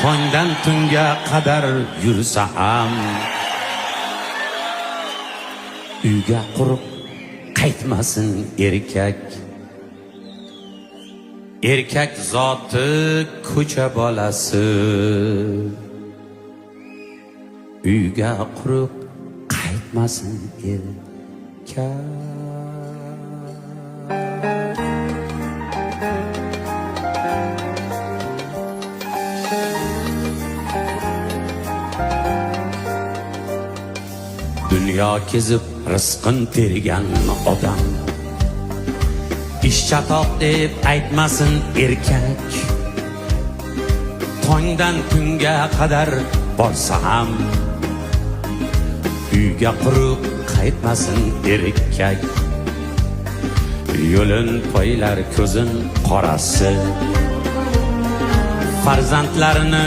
tongdan tunga qadar yursa ham uyga quruq qaytmasin erkak. Erkak zoti ko'cha bolasi, uyga quruq qaytmasin erkak. Dünya kezib rizqin tergan odam ish chatoq deb aytmasin erkak. Tongdan tunga qadar borsa ham uyga quruq qaytmasin erkak. Yo'lin poylar ko'zin qorasi, farzandlarini